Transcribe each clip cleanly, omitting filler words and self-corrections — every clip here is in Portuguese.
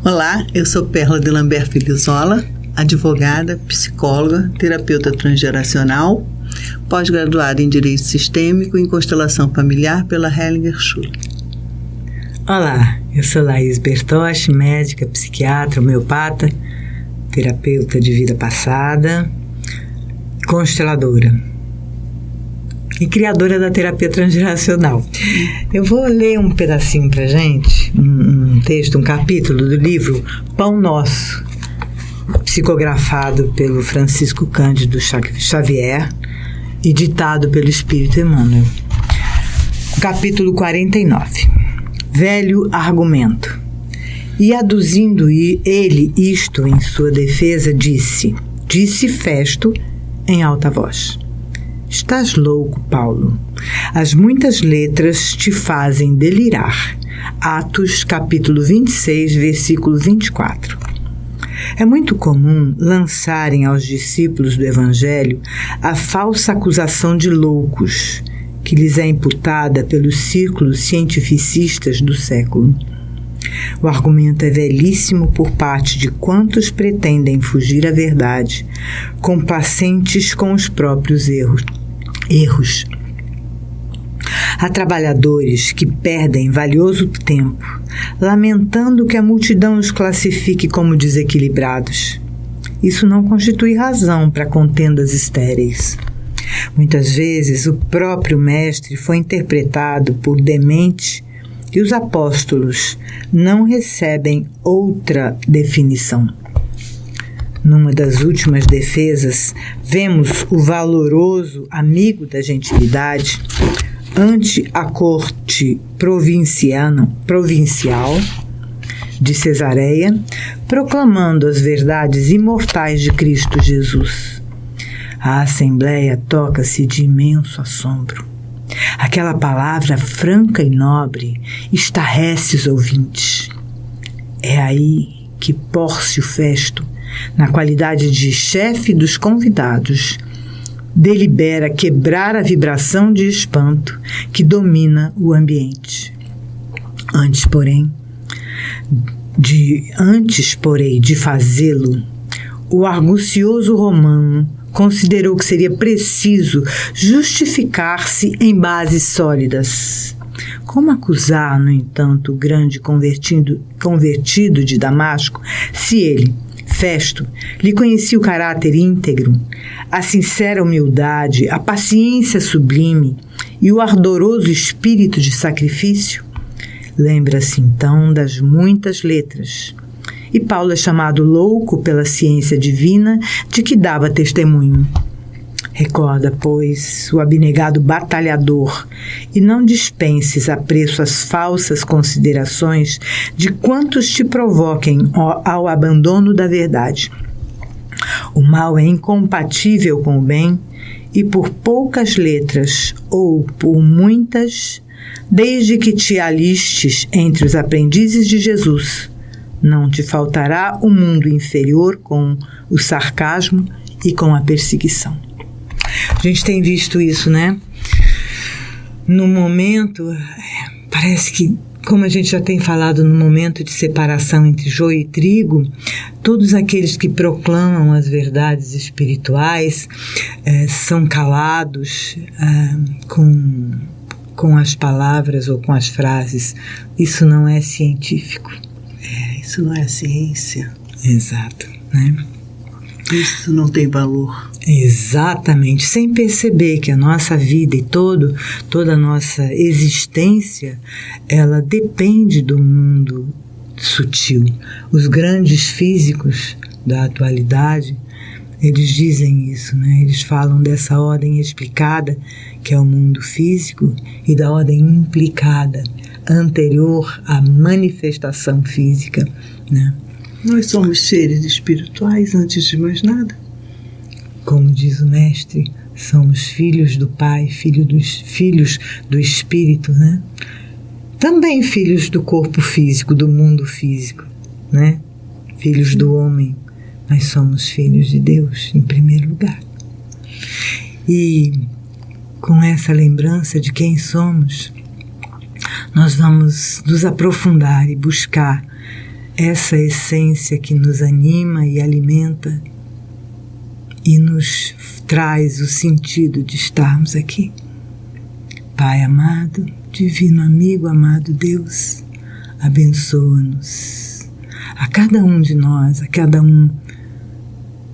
Olá, eu sou Perla de Lambert Filizola, advogada, psicóloga, terapeuta transgeracional, pós-graduada em Direito Sistêmico e em Constelação Familiar pela Hellinger Schule. Olá, eu sou Laís Bertoche, médica, psiquiatra, homeopata, terapeuta de vida passada, consteladora e criadora da terapia transgeracional. Eu vou ler um pedacinho pra gente, um texto, um capítulo do livro Pão Nosso, psicografado pelo Francisco Cândido Xavier e ditado pelo Espírito Emmanuel. Capítulo 49. Velho argumento. E aduzindo ele isto em sua defesa, disse Festo em alta voz: Estás louco, Paulo. As muitas letras te fazem delirar. Atos, capítulo 26, versículo 24. É muito comum lançarem aos discípulos do Evangelho a falsa acusação de loucos, que lhes é imputada pelos círculos cientificistas do século. O argumento é velhíssimo por parte de quantos pretendem fugir à verdade, complacentes com os próprios erros. Há trabalhadores que perdem valioso tempo, lamentando que a multidão os classifique como desequilibrados. Isso não constitui razão para contendas estéreis. Muitas vezes o próprio mestre foi interpretado por demente e os apóstolos não recebem outra definição. Numa das últimas defesas, vemos o valoroso amigo da gentilidade ante a corte provincial de Cesareia, proclamando as verdades imortais de Cristo Jesus. A assembleia toca-se de imenso assombro. Aquela palavra franca e nobre estarrece os ouvintes. É aí que Pórcio Festo, na qualidade de chefe dos convidados, delibera quebrar a vibração de espanto que domina o ambiente. Antes, porém, de fazê-lo, o argucioso romano considerou que seria preciso justificar-se em bases sólidas. Como acusar, no entanto, o grande convertido de Damasco, se ele, Festo, lhe conhecia o caráter íntegro, a sincera humildade, a paciência sublime e o ardoroso espírito de sacrifício? Lembra-se então das muitas letras. E Paulo é chamado louco pela ciência divina de que dava testemunho. Recorda, pois, o abnegado batalhador e não dispenses a preço as falsas considerações de quantos te provoquem ao abandono da verdade. O mal é incompatível com o bem e por poucas letras ou por muitas, desde que te alistes entre os aprendizes de Jesus, não te faltará o mundo inferior com o sarcasmo e com a perseguição. A gente tem visto isso, né? No momento, parece que, como a gente já tem falado no momento de separação entre joio e trigo, todos aqueles que proclamam as verdades espirituais são calados com as palavras ou com as frases. Isso não é científico. Isso não é ciência. Exato, né? Isso não tem valor. Exatamente, sem perceber que a nossa vida e toda a nossa existência, ela depende do mundo sutil. Os grandes físicos da atualidade, eles dizem isso, né? Eles falam dessa ordem explicada, que é o mundo físico, e da ordem implicada, anterior à manifestação física, né? Nós somos seres espirituais antes de mais nada. Como diz o mestre, somos filhos do Pai, filhos do Espírito, né? Também filhos do corpo físico, do mundo físico, né? Filhos do homem, mas somos filhos de Deus, em primeiro lugar. E com essa lembrança de quem somos, nós vamos nos aprofundar e buscar essa essência que nos anima e alimenta e nos traz o sentido de estarmos aqui. Pai amado, divino amigo, amado Deus, abençoa-nos, a cada um de nós, a cada um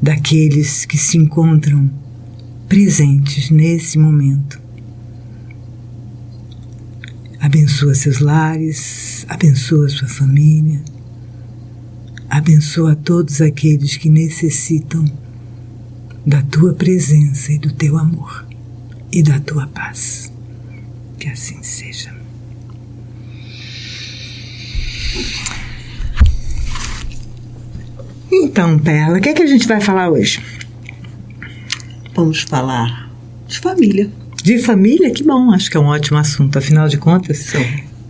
daqueles que se encontram presentes nesse momento. Abençoa seus lares, abençoa sua família, abençoa todos aqueles que necessitam da tua presença e do teu amor e da tua paz. Que assim seja. Então, Perla, o que é que a gente vai falar hoje? Vamos falar de família. De família? Que bom, acho que é um ótimo assunto. Afinal de contas,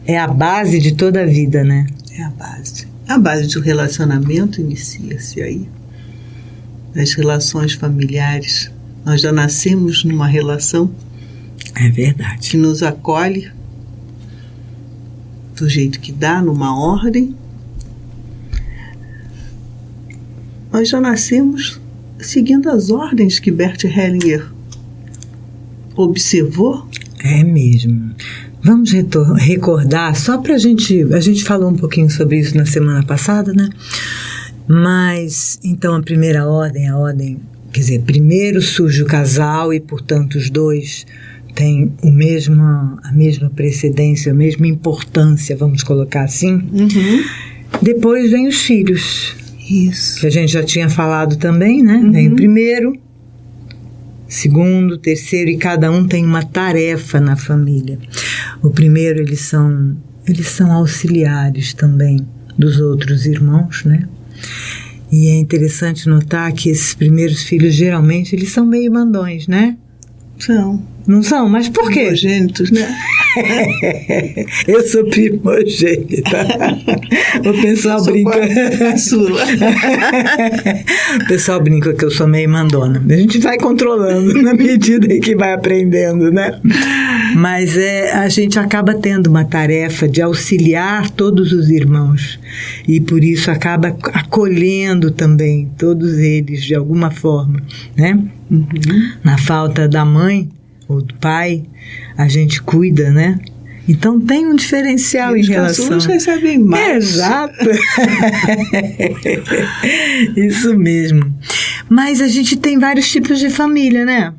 é a base de toda a vida, né? É a base. A base do relacionamento inicia-se aí. As relações familiares. Nós já nascemos numa relação. É verdade. Que nos acolhe do jeito que dá, numa ordem. Nós já nascemos seguindo as ordens que Bert Hellinger observou. É mesmo. Vamos recordar, só para a gente falou um pouquinho sobre isso na semana passada, né? Mas, então, a primeira ordem, quer dizer, primeiro surge o casal e, portanto, os dois têm a mesma precedência, a mesma importância, vamos colocar assim. Uhum. Depois vem os filhos. Isso. Que a gente já tinha falado também, né? Uhum. Vem o primeiro, segundo, terceiro, e cada um tem uma tarefa na família. O primeiro, eles são auxiliares também dos outros irmãos, né? E é interessante notar que esses primeiros filhos, geralmente, eles são meio mandões, né? Não são? Mas por quê? Primogênitos, né? Eu sou primogênita. O pessoal brinca. O pessoal brinca que eu sou meio mandona. A gente vai controlando na medida em que vai aprendendo, né? Mas a gente acaba tendo uma tarefa de auxiliar todos os irmãos. E por isso acaba acolhendo também todos eles de alguma forma, né? Uhum. Na falta da mãe ou do pai, a gente cuida, né? Então tem um diferencial em relação... Os recebem mais. Exato. Isso mesmo. Mas a gente tem vários tipos de família, né?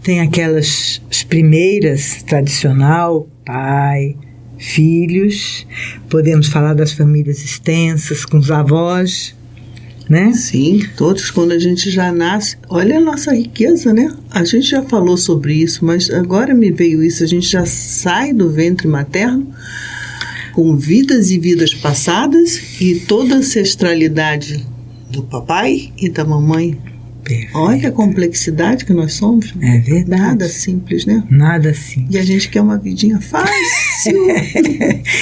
Tem aquelas as primeiras, tradicional, pai, filhos. Podemos falar das famílias extensas, com os avós, né? Sim, todos quando a gente já nasce. Olha a nossa riqueza, né? A gente já falou sobre isso, mas agora me veio isso. A gente já sai do ventre materno com vidas e vidas passadas e toda a ancestralidade do papai e da mamãe. Perfeito. Olha a complexidade que nós somos. É verdade. Nada simples, né? Nada simples. E a gente quer uma vidinha fácil.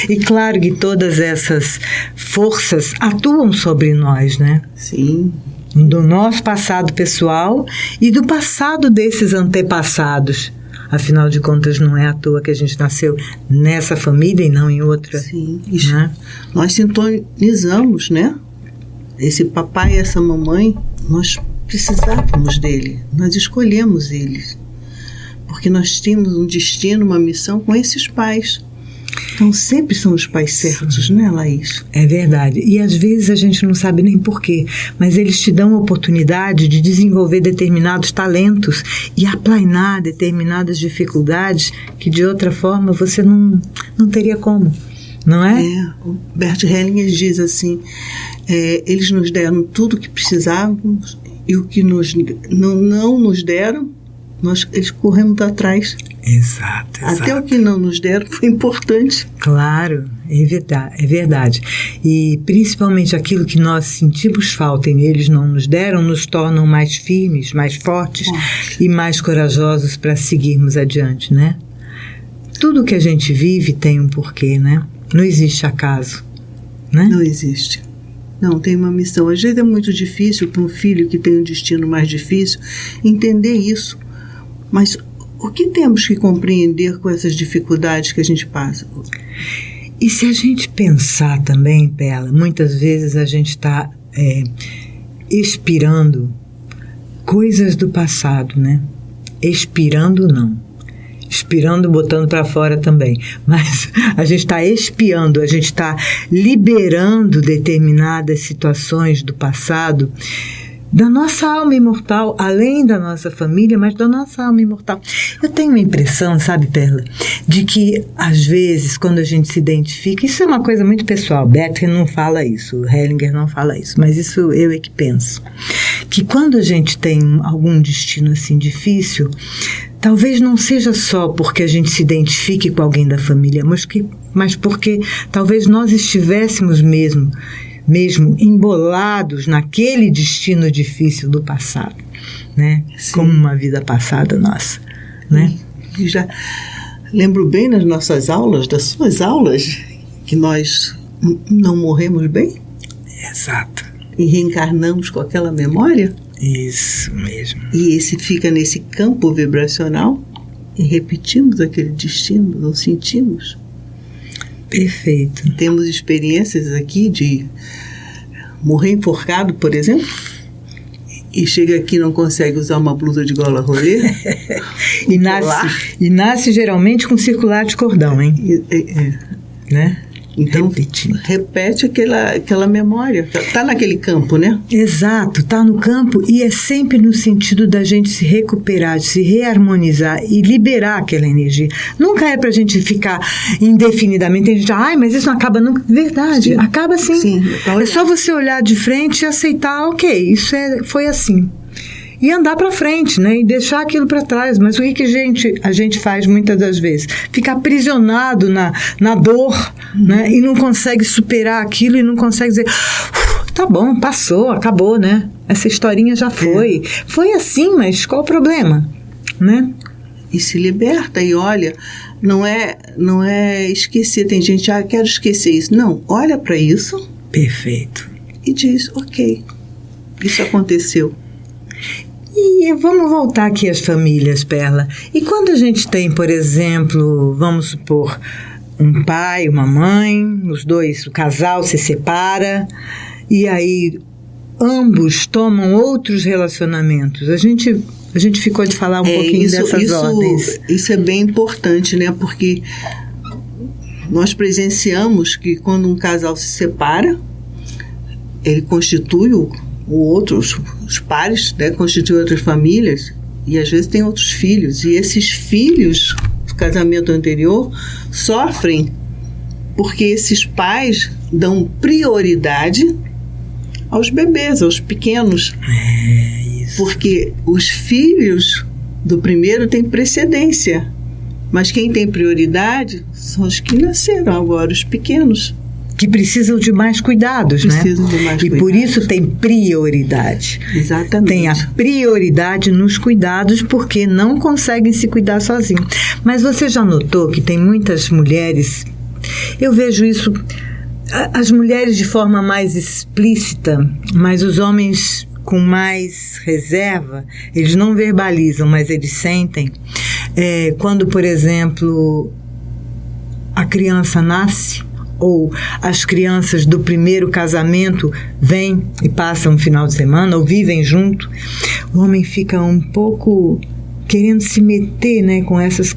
E claro que todas essas forças atuam sobre nós, né? Sim. Do nosso passado pessoal e do passado desses antepassados. Afinal de contas, não é à toa que a gente nasceu nessa família e não em outra. Sim. Né? Nós sintonizamos, né? Esse papai e essa mamãe, nós precisávamos dele, nós escolhemos eles, porque nós tínhamos um destino, uma missão com esses pais. Então sempre são os pais certos, né, Laís? É verdade, e às vezes a gente não sabe nem porquê, mas eles te dão a oportunidade de desenvolver determinados talentos e aplainar determinadas dificuldades que de outra forma você não teria como, não é? O Bert Hellinger diz assim, eles nos deram tudo o que precisávamos e o que não nos deram, eles corremos atrás. Exato. Até o que não nos deram foi importante. Claro, é verdade. E principalmente aquilo que nós sentimos falta e eles não nos deram, nos tornam mais firmes, mais fortes e mais corajosos para seguirmos adiante, né? Tudo que a gente vive tem um porquê, né? Não existe acaso, né? Não existe. Não, tem uma missão. Às vezes é muito difícil para um filho que tem um destino mais difícil entender isso. Mas o que temos que compreender com essas dificuldades que a gente passa? E se a gente pensar também, Perla, muitas vezes a gente está expirando coisas do passado, né? Expirando não. Expirando, botando para fora também. Mas a gente está expiando, a gente está liberando determinadas situações do passado, da nossa alma imortal, além da nossa família, mas da nossa alma imortal. Eu tenho uma impressão, sabe, Perla, de que, às vezes, quando a gente se identifica, isso é uma coisa muito pessoal, Becker não fala isso, Hellinger não fala isso, mas isso eu é que penso, que quando a gente tem algum destino assim difícil, talvez não seja só porque a gente se identifique com alguém da família, mas porque talvez nós estivéssemos mesmo embolados naquele destino difícil do passado, né? Sim. Como uma vida passada nossa, né? E já lembro bem nas nossas aulas, das suas aulas, que nós não morremos bem. Exato. E reencarnamos com aquela memória. Isso mesmo. E esse fica nesse campo vibracional e repetimos aquele destino, não sentimos. Perfeito. Temos experiências aqui de morrer enforcado, por exemplo, e chega aqui e não consegue usar uma blusa de gola rolê. e nasce geralmente com circular de cordão, hein? Né? Então, repete aquela memória. Está naquele campo, né? Exato, está no campo e é sempre no sentido da gente se recuperar, de se reharmonizar e liberar aquela energia. Nunca é para a gente ficar indefinidamente. Tem gente, mas isso não acaba nunca. Verdade, sim. Acaba sim. Sim, é só você olhar de frente e aceitar, ok, isso foi assim. E andar para frente, né? E deixar aquilo para trás. Mas o que a gente faz muitas das vezes? Fica aprisionado na dor, né? E não consegue superar aquilo e não consegue dizer, tá bom, passou, acabou, né? Essa historinha já foi. Foi assim, mas qual o problema? Né? E se liberta e olha, não é esquecer. Tem gente, quero esquecer isso. Não, olha para isso. Perfeito. E diz, ok, isso aconteceu. E vamos voltar aqui às famílias, Perla. E quando a gente tem, por exemplo, vamos supor, um pai, uma mãe, os dois, o casal se separa, e aí ambos tomam outros relacionamentos. A gente ficou de falar um pouquinho dessas ordens. Isso é bem importante, né? Porque nós presenciamos que quando um casal se separa, ele constitui o outro, os pares, né, constituem outras famílias e às vezes tem outros filhos. E esses filhos do casamento anterior sofrem porque esses pais dão prioridade aos bebês, aos pequenos. Isso. Porque os filhos do primeiro têm precedência, mas quem tem prioridade são os que nasceram agora, os pequenos. Que precisam de mais cuidados, né? Precisam de mais cuidados. E por isso tem prioridade. Exatamente. Tem a prioridade nos cuidados porque não conseguem se cuidar sozinhos. Mas você já notou que tem muitas mulheres, eu vejo isso, as mulheres de forma mais explícita, mas os homens com mais reserva, eles não verbalizam, mas eles sentem. Quando, por exemplo, a criança nasce, ou as crianças do primeiro casamento vêm e passam um final de semana, ou vivem junto, o homem fica um pouco querendo se meter, né, com essas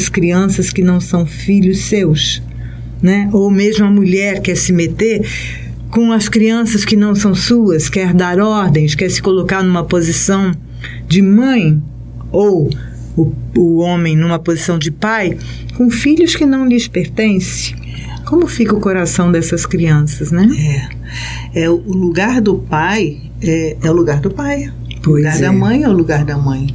crianças que não são filhos seus, né? Ou mesmo a mulher quer se meter com as crianças que não são suas, quer dar ordens, quer se colocar numa posição de mãe, ou o homem numa posição de pai, com filhos que não lhes pertencem. Como fica o coração dessas crianças, né? O lugar do pai é o lugar do pai. O lugar da mãe é o lugar da mãe.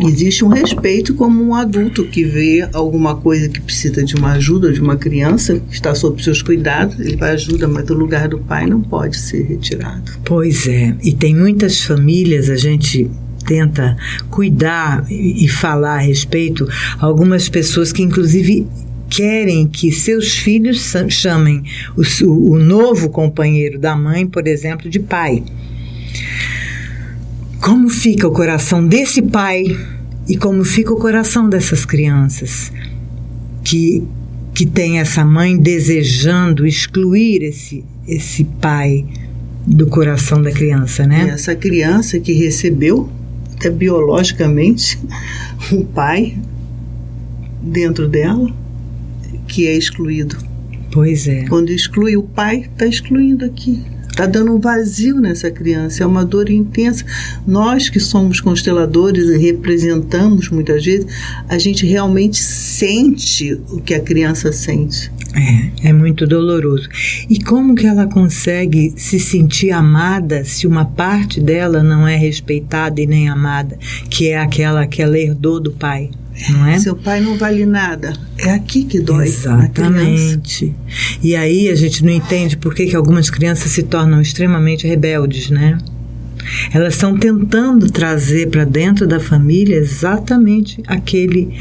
Existe um respeito como um adulto que vê alguma coisa que precisa de uma ajuda de uma criança que está sob seus cuidados, ele vai ajudar, mas o lugar do pai não pode ser retirado. Pois é, e tem muitas famílias, a gente tenta cuidar e falar a respeito, algumas pessoas que inclusive querem que seus filhos chamem o novo companheiro da mãe, por exemplo, de pai. Como fica o coração desse pai e como fica o coração dessas crianças que que tem essa mãe desejando excluir esse pai do coração da criança, né? E essa criança que recebeu, até biologicamente, um pai dentro dela que é excluído. Pois é. Quando exclui o pai, está excluindo aqui. Está dando um vazio nessa criança, é uma dor intensa. Nós que somos consteladores e representamos muitas vezes, a gente realmente sente o que a criança sente. É muito doloroso. E como que ela consegue se sentir amada se uma parte dela não é respeitada e nem amada, que é aquela que ela herdou do pai? Não é? Seu pai não vale nada. É aqui que dói. Exatamente. E aí a gente não entende por que algumas crianças se tornam extremamente rebeldes, né? Elas estão tentando trazer para dentro da família exatamente aquele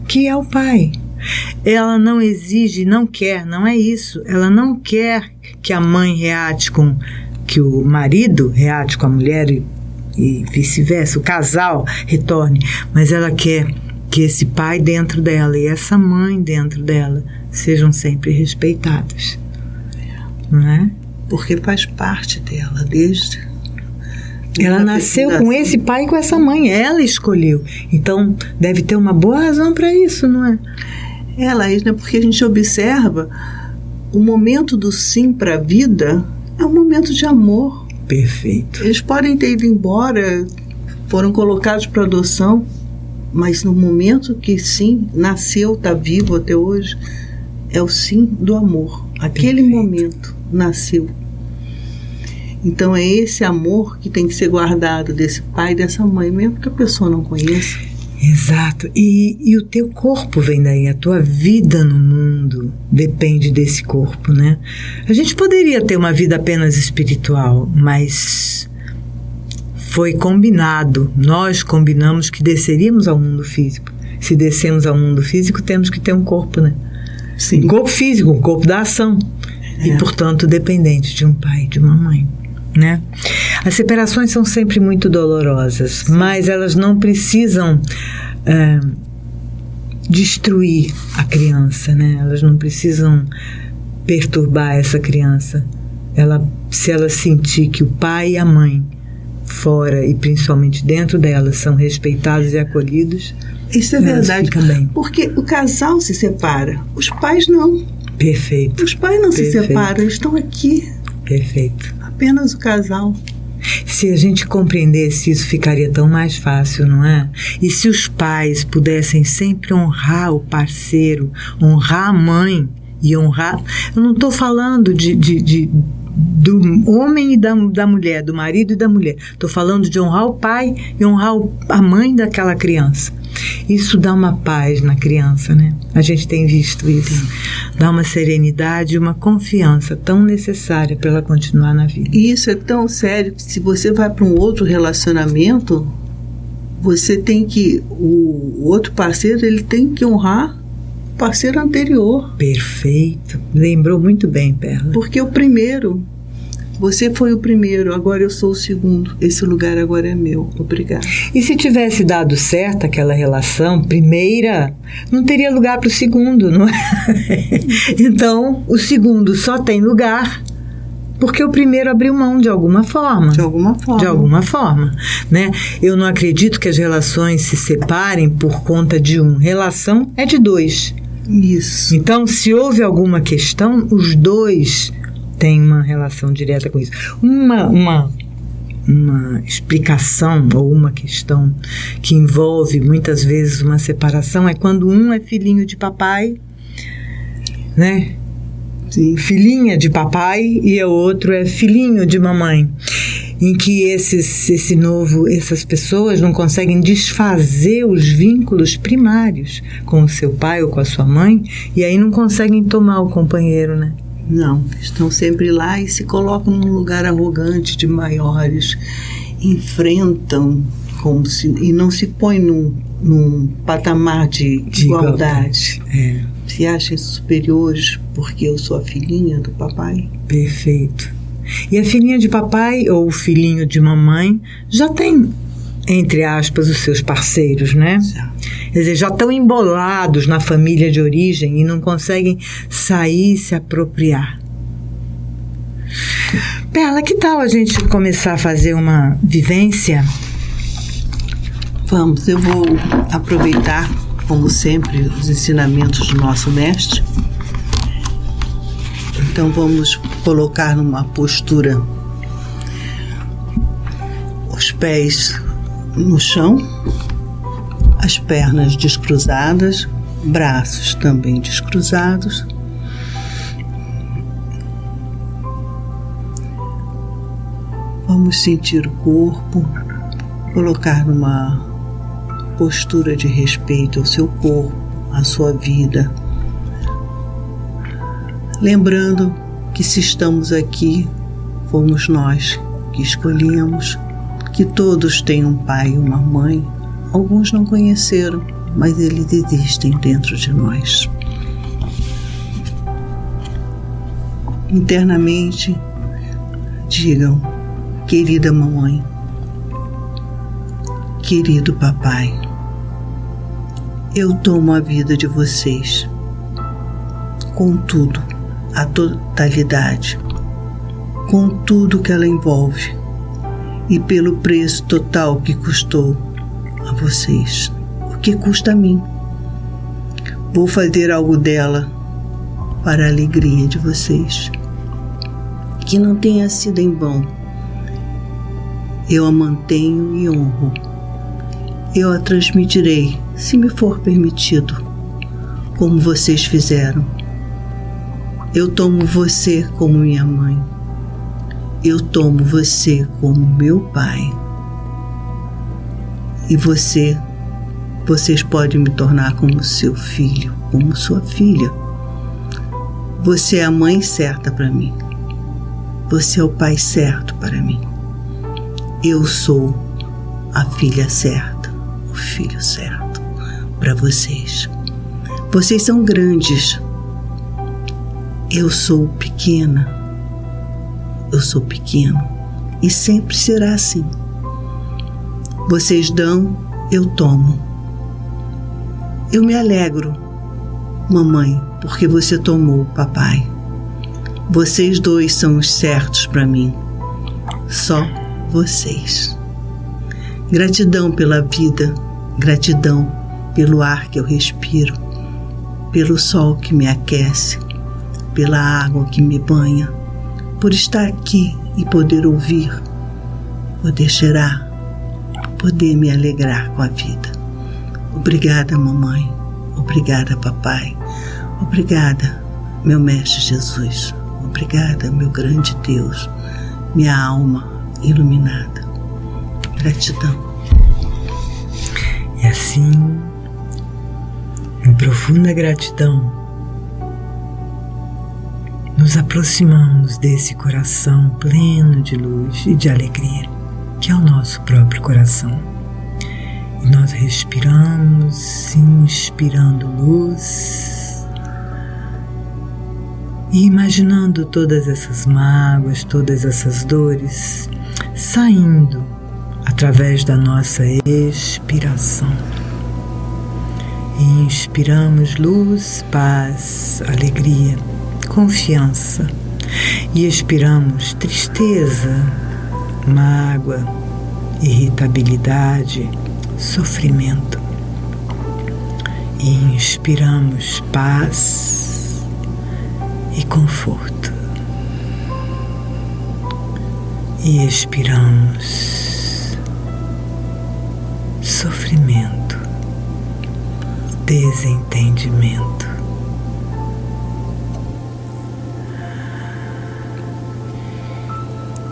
que é o pai. Ela não exige, não quer, não é isso. Ela não quer que a mãe reate com, que o marido reate com a mulher e vice-versa, o casal retorne, mas ela quer que esse pai dentro dela e essa mãe dentro dela sejam sempre respeitados, não é? Porque faz parte dela, desde... Ela nasceu com esse pai e com essa mãe, ela escolheu, então deve ter uma boa razão para isso, não é? Laís, né? Porque a gente observa o momento do sim para a vida é um momento de amor. Perfeito. Eles podem ter ido embora, foram colocados para adoção, mas no momento que sim, nasceu, está vivo até hoje, é o sim do amor. Aquele Perfeito. momento nasceu. Então é esse amor que tem que ser guardado desse pai e dessa mãe, mesmo que a pessoa não conheça. Exato. E o teu corpo vem daí, a tua vida no mundo depende desse corpo, né? A gente poderia ter uma vida apenas espiritual, mas foi combinado, nós combinamos que desceríamos ao mundo físico. Se descemos ao mundo físico, temos que ter um corpo, né? Sim. Um corpo físico, um corpo da ação. E, portanto, dependente de um pai e de uma mãe, né? As separações são sempre muito dolorosas, mas elas não precisam destruir a criança, né? Elas não precisam perturbar essa criança. Se ela sentir que o pai e a mãe fora e principalmente dentro dela são respeitados e acolhidos, isso é verdade, fica bem. Porque o casal se separa, os pais não. Perfeito. Os pais não se separam, eles estão aqui. Perfeito. Apenas o casal. Se a gente compreendesse isso, ficaria tão mais fácil, não é? E se os pais pudessem sempre honrar o parceiro, honrar a mãe e honrar... Eu não estou falando do homem e da mulher, do marido e da mulher. Estou falando de honrar o pai e honrar a mãe daquela criança. Isso dá uma paz na criança, né? A gente tem visto isso. Dá uma serenidade e uma confiança tão necessária para ela continuar na vida. E isso é tão sério que se você vai para um outro relacionamento, você tem que... O outro parceiro, ele tem que honrar o parceiro anterior. Perfeito. Lembrou muito bem, Perla. Porque o primeiro... Você foi o primeiro, agora eu sou o segundo. Esse lugar agora é meu. Obrigada. E se tivesse dado certo aquela relação primeira, não teria lugar para o segundo, não é? Então, o segundo só tem lugar porque o primeiro abriu mão de alguma forma. De alguma forma. De alguma forma, né? Eu não acredito que as relações se separem por conta de um. Relação é de dois. Isso. Então, se houve alguma questão, os dois têm uma relação direta com isso. Uma explicação ou uma questão que envolve muitas vezes uma separação é quando um é filhinho de papai, né? Sim. Filhinha de papai e o outro é filhinho de mamãe, em que essas pessoas não conseguem desfazer os vínculos primários com o seu pai ou com a sua mãe e aí não conseguem tomar o companheiro, né? Não, estão sempre lá e se colocam num lugar arrogante de maiores, enfrentam e não se põem num patamar de igualdade. É. Se acham superiores porque eu sou a filhinha do papai. Perfeito. E a filhinha de papai ou o filhinho de mamãe já tem, entre aspas, os seus parceiros, né? Já. Quer dizer, já estão embolados na família de origem e não conseguem sair e se apropriar. Perla, que tal a gente começar a fazer uma vivência? Vamos, eu vou aproveitar, como sempre, os ensinamentos do nosso mestre. Então vamos colocar numa postura os pés no chão, as pernas descruzadas, braços também descruzados. Vamos sentir o corpo, colocar numa postura de respeito ao seu corpo, à sua vida. Lembrando que se estamos aqui, fomos nós que escolhemos, que todos têm um pai e uma mãe. Alguns não conheceram, mas eles existem dentro de nós. Internamente, digam: querida mamãe, querido papai, eu tomo a vida de vocês, com tudo, a totalidade, com tudo que ela envolve e pelo preço total que custou a vocês, o que custa a mim. Vou fazer algo dela para a alegria de vocês, que não tenha sido em vão. Eu a mantenho e honro. Eu a transmitirei, se me for permitido, como vocês fizeram. Eu tomo você como minha mãe. Eu tomo você como meu pai. E vocês podem me tornar como seu filho, como sua filha. Você é a mãe certa para mim. Você é o pai certo para mim. Eu sou a filha certa, o filho certo para vocês. Vocês são grandes. Eu sou pequena. Eu sou pequeno e sempre será assim. Vocês dão, eu tomo. Eu me alegro, mamãe, porque você tomou, papai. Vocês dois são os certos para mim. Só vocês. Gratidão pela vida, gratidão pelo ar que eu respiro, pelo sol que me aquece, pela água que me banha, por estar aqui e poder ouvir, poder cheirar, poder me alegrar com a vida. Obrigada, mamãe. Obrigada, papai. Obrigada, meu mestre Jesus. Obrigada, meu grande Deus, minha alma iluminada. Gratidão. E assim, em profunda gratidão, nos aproximamos desse coração pleno de luz e de alegria, que é o nosso próprio coração. E nós respiramos, inspirando luz e imaginando todas essas mágoas, todas essas dores saindo através da nossa expiração. E inspiramos luz, paz, alegria, confiança. E expiramos tristeza, mágoa, irritabilidade, sofrimento. E inspiramos paz e conforto. E expiramos sofrimento, desentendimento.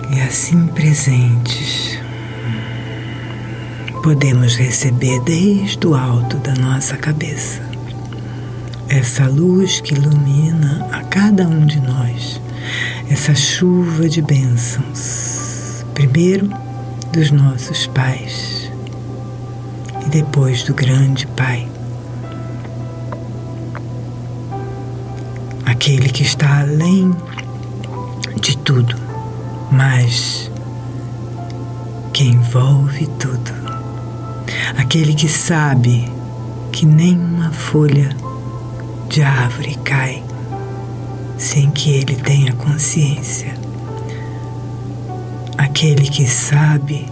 E assim presentes, podemos receber desde o alto da nossa cabeça essa luz que ilumina a cada um de nós, essa chuva de bênçãos, primeiro dos nossos pais e depois do grande Pai, aquele que está além de tudo, mas que envolve tudo, aquele que sabe que nenhuma folha de árvore cai sem que ele tenha consciência. Aquele que sabe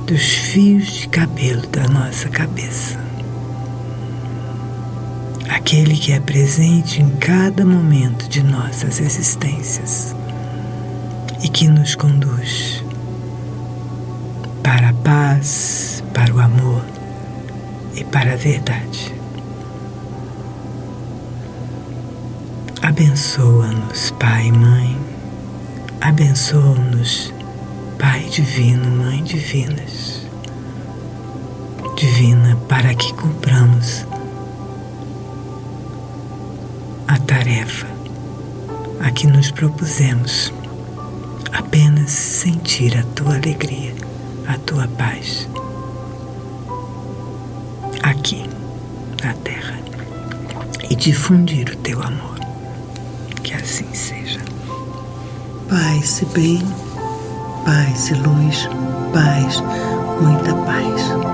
dos fios de cabelo da nossa cabeça. Aquele que é presente em cada momento de nossas existências e que nos conduz para a paz, para o amor e para a verdade. Abençoa-nos, Pai e Mãe. Abençoa-nos, Pai Divino, Mãe Divinas. Divina, para que cumpramos a tarefa a que nos propusemos, apenas sentir a Tua alegria, a Tua paz, aqui na Terra, e difundir o Teu amor. Que assim seja. Paz e bem, paz e luz, paz, muita paz.